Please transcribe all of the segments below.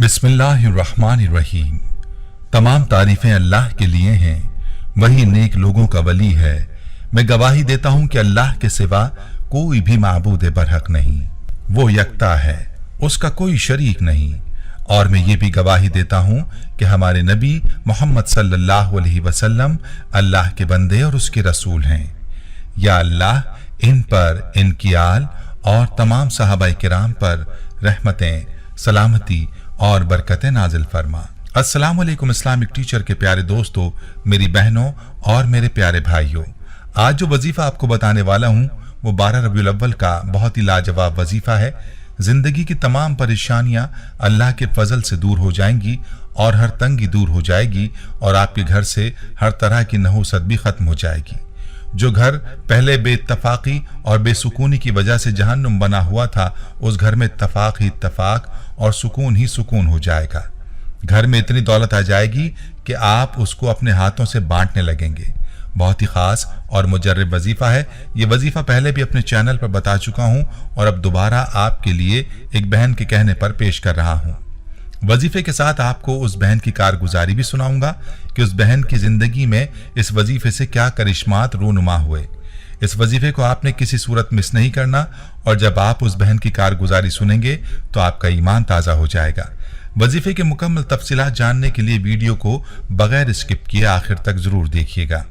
बिस्मिल्लाहिर्रहमानिर्रहीम। तमाम तारीफें अल्लाह के लिए हैं, वही नेक लोगों का वली है। मैं गवाही देता हूं कि अल्लाह के सिवा कोई भी माबूद बरहक नहीं, वो यकता है, उसका कोई शरीक नहीं। और मैं ये भी गवाही देता हूं कि हमारे नबी मोहम्मद सल्लल्लाहु अलैहि वसल्लम अल्लाह के बंदे और उसके रसूल हैं। या अल्लाह इन पर, इनकी आल और तमाम सहाबाए किराम पर रहमतें, सलामती और बरकतें नाजिल फरमा। अस्सलाम वालेकुम इस्लामिक टीचर के प्यारे दोस्तों, मेरी बहनों और मेरे प्यारे भाइयों, आज जो वजीफा आपको बताने वाला हूं वो 12 रबीउल अव्वल का बहुत ही लाजवाब वजीफा है। जिंदगी की तमाम परेशानियां अल्लाह के फजल से दूर हो जाएंगी और हर तंगी दूर हो जाएगी और आपके घर से हर तरह की नहुसत भी खत्म हो जाएगी। जो घर पहले बेइत्तफाकी और बेसुकूनी की वजह से जहन्नुम बना हुआ था, उस घर में इत्तफाक ही इत्तफाक और सुकून ही सुकून हो जाएगा। घर में इतनी दौलत आ जाएगी कि आप उसको अपने हाथों से बांटने लगेंगे। बहुत ही खास और मुजर्रब वजीफा है। ये वजीफा पहले भी अपने चैनल पर बता चुका हूं और अब दोबारा आपके लिए एक बहन के कहने पर पेश कर रहा हूं। वजीफे के साथ आपको उस बहन की कारगुजारी भी सुनाऊंगा कि उस बहन की जिंदगी में इस वजीफे से क्या करिश्मात रूनुमा हुए। इस वजीफे को आपने किसी सूरत मिस नहीं करना और जब आप उस बहन की कारगुजारी सुनेंगे तो आपका ईमान ताज़ा हो जाएगा। वजीफे के मुकम्मल तफसीलात जानने के लिए वीडियो को बगैर स्किप किए आखिर तक जरूर देखिएगा।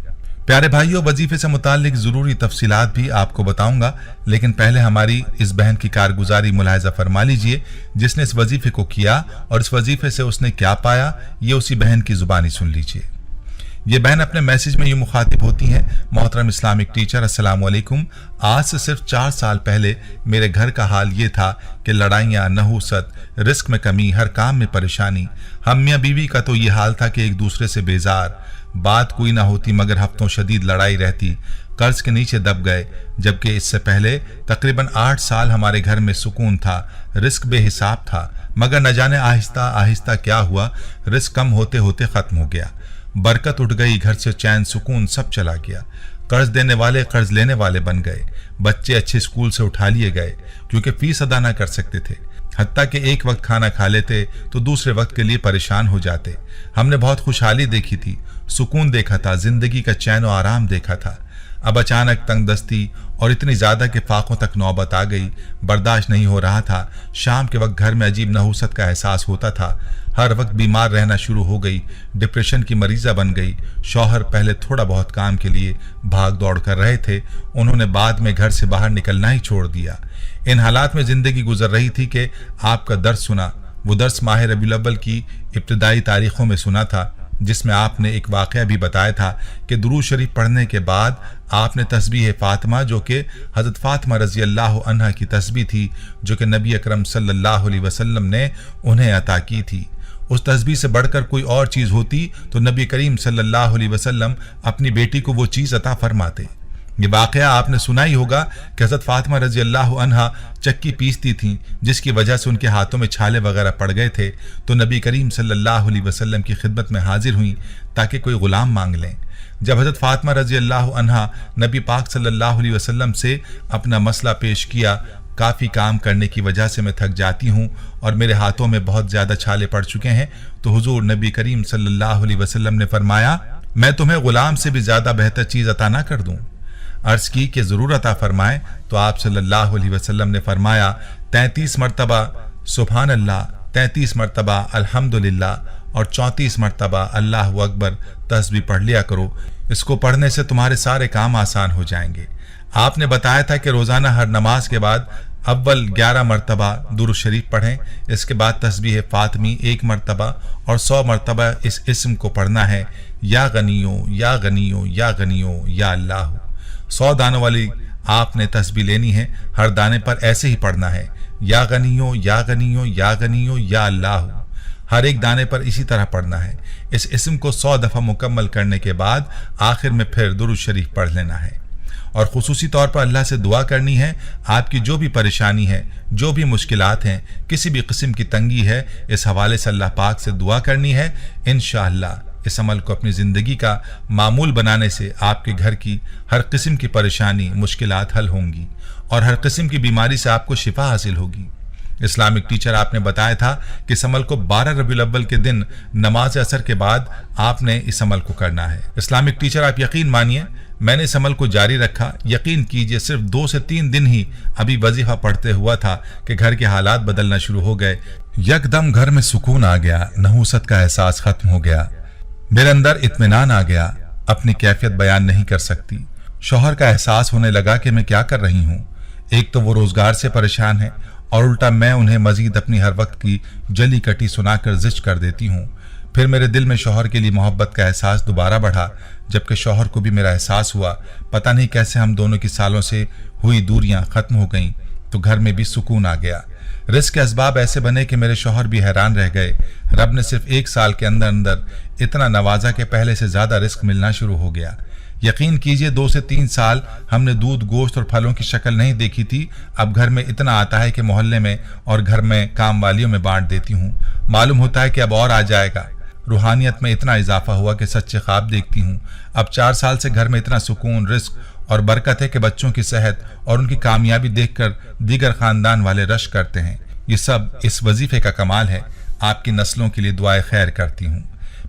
प्यारे भाइयों, वजीफे से मुताल्लिक जरूरी तफसीलात भी आपको बताऊंगा, लेकिन पहले हमारी इस बहन की कारगुजारी मुलाहिजा फरमा लीजिए जिसने इस वजीफे को किया और इस वजीफे से उसने क्या पाया, ये उसी बहन की जुबानी सुन लीजिए। ये बहन अपने मैसेज में यूं मुखातिब होती हैं, मोहतरम इस्लामिक टीचर अस्सलाम वालेकुम। आज से सिर्फ 4 साल पहले मेरे घर का हाल ये था कि लड़ाइयाँ, नहुसत, रिस्क में कमी, हर काम में परेशानी। हम मियाँ बीवी का तो ये हाल था कि एक दूसरे से बेजार, बात कोई ना होती मगर हफ्तों शदीद लड़ाई रहती, कर्ज के नीचे दब गए। जबकि इससे पहले तकरीबन 8 साल हमारे घर में सुकून था, रिस्क बेहिसाब था, मगर न जाने आहिस्ता आहिस्ता क्या हुआ, रिस्क कम होते होते खत्म हो गया, बरकत उठ गई, घर से चैन सुकून सब चला गया। कर्ज देने वाले कर्ज लेने वाले बन गए, बच्चे अच्छे स्कूल से उठा लिए गए क्योंकि फीस अदा ना कर सकते थे, हत्ता कि एक वक्त खाना खा लेते तो दूसरे वक्त के लिए परेशान हो जाते। हमने बहुत खुशहाली देखी थी, सुकून देखा था, जिंदगी का चैन और आराम देखा था। अब अचानक तंगदस्ती और इतनी ज्यादा कि फाकों तक नौबत आ गई, बर्दाश्त नहीं हो रहा था। शाम के वक्त घर में अजीब नहुसत का एहसास होता था, हर वक्त बीमार रहना शुरू हो गई, डिप्रेशन की मरीजा बन गई। शौहर पहले थोड़ा बहुत काम के लिए भाग दौड़ कर रहे थे, उन्होंने बाद में घर से बाहर निकलना ही छोड़ दिया। इन हालात में जिंदगी गुजर रही थी कि आपका दर्स सुना। वो दर्स माह रबीउल अव्वल की इब्तिदाई तारीखों में सुना था, जिसमें आपने एक वाक़या भी बताया था कि दुरूद शरीफ पढ़ने के बाद आपने तस्बीह फातिमा, जो कि हज़रत फातिमा रज़ी अल्लाह अन्हा की तस्बीह थी, जो कि नबी अकरम सल्लल्लाहु अलैहि वसल्लम ने उन्हें अता की थी, उस तस्बीह से बढ़कर कोई और चीज़ होती तो नबी करीम सल्लल्लाहु अलैहि वसल्लम अपनी बेटी को वो चीज़ अता फरमाते। ये वाक़या आपने सुना ही होगा कि हज़रत फातिमा रज़ी अल्लाह अन्हा चक्की पीसती थीं, जिसकी वजह से उनके हाथों में छाले वगैरह पड़ गए थे, तो नबी करीम सल्लल्लाहु अलैहि वसल्लम की खिदमत में हाजिर हुई ताकि कोई गुलाम मांग लें। जब हज़रत फातिमा रज़ी अल्लाह अन्हा नबी पाक सल्लल्लाहु अलैहि वसल्लम से अपना मसला पेश किया, काफ़ी काम करने की वजह से मैं थक जाती हूँ और मेरे हाथों में बहुत ज़्यादा छाले पड़ चुके हैं, तो हुजूर नबी करीम सल्लल्लाहु अलैहि वसल्लम ने फरमाया, मैं तुम्हें गुलाम से भी ज़्यादा बेहतर चीज़ अता ना कर दूँ। अर्ज की कि ज़रूर अता फरमाएं, तो आप सल्लल्लाहु अलैहि वसल्लम ने फरमाया, 33 मरतबा सुभान अल्लाह, 33 मरतबा अल्हम्दुलिल्लाह और 34 मरतबा अल्लाहु अकबर तस्बीह पढ़ लिया करो। इसको पढ़ने से तुम्हारे सारे काम आसान हो जाएंगे। आपने बताया था कि रोज़ाना हर नमाज के बाद अव्वल 11 मरतबा दुरूद शरीफ पढ़ें, इसके बाद तस्बीह फातिमी 1 मरतबा और 100 मरतबा इस इस्म को पढ़ना है, या गनियो या गनियो या गनियो या अल्लाह। 100 दानों वाली आपने तस्बीह लेनी है, हर दाने पर ऐसे ही पढ़ना है, या गनियो या गनियो या गनियो या अल्लाह। हर एक दाने पर इसी तरह पढ़ना है। इस इस्म को 100 दफ़ा मुकम्मल करने के बाद आखिर में फिर दुरूद शरीफ पढ़ लेना है और खुसूसी तौर पर अल्लाह से दुआ करनी है। आपकी जो भी परेशानी है, जो भी मुश्किलात हैं, किसी भी किस्म की तंगी है, इस हवाले से अल्लाह पाक से दुआ करनी है। इंशाअल्लाह इस अमल को अपनी ज़िंदगी का मामूल बनाने से आपके घर की हर किस्म की परेशानी, मुश्किलात हल होंगी और हर किस्म की बीमारी से आपको शिफा हासिल होगी। इस्लामिक टीचर आपने बताया था कि इस अमल को 12 रबीउल अव्वल के दिन नमाज असर के बाद आपने इस अमल को करना है। इस्लामिक टीचर आप यकीन मानिए मैंने इस अमल को जारी रखा। यकीन कीजिए सिर्फ 2 से 3 दिन ही अभी वजीफा पढ़ते हुआ था कि घर के हालात बदलना शुरू हो गए। यकदम घर में सुकून आ गया, नहूसत का एहसास खत्म हो गया, मेरे अंदर इत्मीनान आ गया। अपनी कैफियत बयान नहीं कर सकती। शौहर का एहसास होने लगा कि मैं क्या कर रही हूँ। एक तो वो रोजगार से परेशान है और उल्टा मैं उन्हें मजीद अपनी हर वक्त की जली कटी सुनाकर जिच कर देती हूँ। फिर मेरे दिल में शौहर के लिए मोहब्बत का एहसास दोबारा बढ़ा, जबकि शौहर को भी मेरा एहसास हुआ। पता नहीं कैसे हम दोनों की सालों से हुई दूरियां खत्म हो गईं, तो घर में भी सुकून आ गया। रिस्क के असबाब ऐसे बने कि मेरे शौहर भी हैरान रह गए। रब ने सिर्फ 1 साल के अंदर अंदर इतना नवाजा कि पहले से ज्यादा रिस्क मिलना शुरू हो गया। यकीन कीजिए 2 से 3 साल हमने दूध, गोश्त और फलों की शक्ल नहीं देखी थी। अब घर में इतना आता है कि मोहल्ले में और घर में काम वालियों में बांट देती हूँ। मालूम होता है कि अब और आ जाएगा। रूहानियत में इतना इजाफा हुआ कि सच्चे ख्वाब देखती हूँ। अब 4 साल से घर में इतना सुकून, रिस्क और बरकत है कि बच्चों की सेहत और उनकी कामयाबी देखकर दीगर खानदान वाले रश करते हैं। ये सब इस वजीफे का कमाल है। आपकी नस्लों के लिए दुआएं खैर करती हूँ।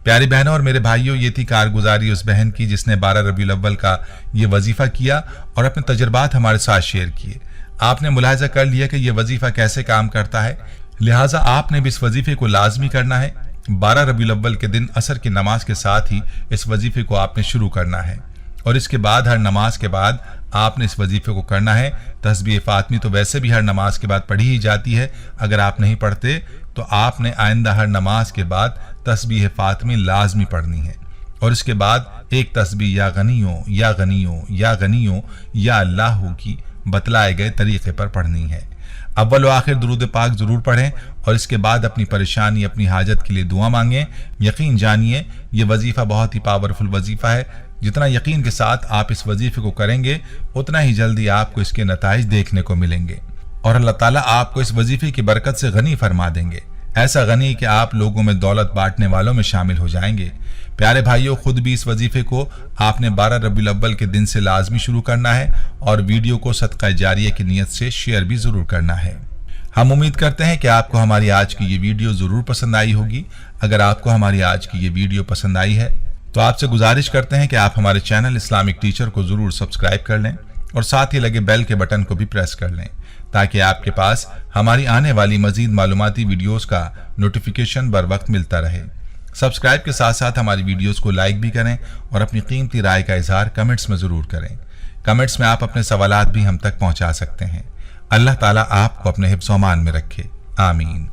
प्यारी बहनों और मेरे भाइयों, ये थी कारगुजारी उस बहन की जिसने 12 रबीउल अव्वल का ये वजीफा किया और अपने तजुर्बात हमारे साथ शेयर किए। आपने मुलाहिजा कर लिया कि ये वजीफा कैसे काम करता है, लिहाजा आपने भी इस वजीफे को लाजमी करना है। 12 रबीउल अव्वल के दिन असर की नमाज के साथ ही इस वजीफे को आपने शुरू करना है और इसके बाद हर नमाज के बाद आपने इस वजीफे को करना है। तस्बीह फातिमी तो वैसे भी हर नमाज के बाद पढ़ी ही जाती है। अगर आप नहीं पढ़ते तो आपने आइंदा हर नमाज के बाद तस्बीह फातिमी लाजमी पढ़नी है और इसके बाद एक तस्बीह या गनियो या गनियो या गनियो या अल्लाह की बतलाए गए तरीके पर पढ़नी है। अव्वल व आखिर दुरूद पाक जरूर पढ़ें और इसके बाद अपनी परेशानी, अपनी हाजत के लिए दुआ मांगें। यकीन जानिए ये वजीफा बहुत ही पावरफुल वजीफा है। जितना यकीन के साथ आप इस वजीफे को करेंगे उतना ही जल्दी आपको इसके नताइज देखने को मिलेंगे और अल्लाह ताला आपको इस वजीफे की बरकत से गनी फरमा देंगे। ऐसा गनी कि आप लोगों में दौलत बांटने वालों में शामिल हो जाएंगे। प्यारे भाइयों, खुद भी इस वजीफे को आपने 12 रबीउल अव्वल के दिन से लाजमी शुरू करना है और वीडियो को सदका जारिया की नीयत से शेयर भी जरूर करना है। हम उम्मीद करते हैं कि आपको हमारी आज की ये वीडियो जरूर पसंद आई होगी। अगर आपको हमारी आज की ये वीडियो पसंद आई है तो आपसे गुजारिश करते हैं कि आप हमारे चैनल इस्लामिक टीचर को जरूर सब्सक्राइब कर लें और साथ ही लगे बेल के बटन को भी प्रेस कर लें ताकि आपके पास हमारी आने वाली मजीद मालूमाती वीडियोस का नोटिफिकेशन बर वक्त मिलता रहे। सब्सक्राइब के साथ साथ हमारी वीडियोस को लाइक भी करें और अपनी कीमती राय का इजहार कमेंट्स में जरूर करें। कमेंट्स में आप अपने सवालात भी हम तक पहुंचा सकते हैं। अल्लाह ताला आपको अपने हिफ्ज़-ओ-अमान में रखे। आमीन।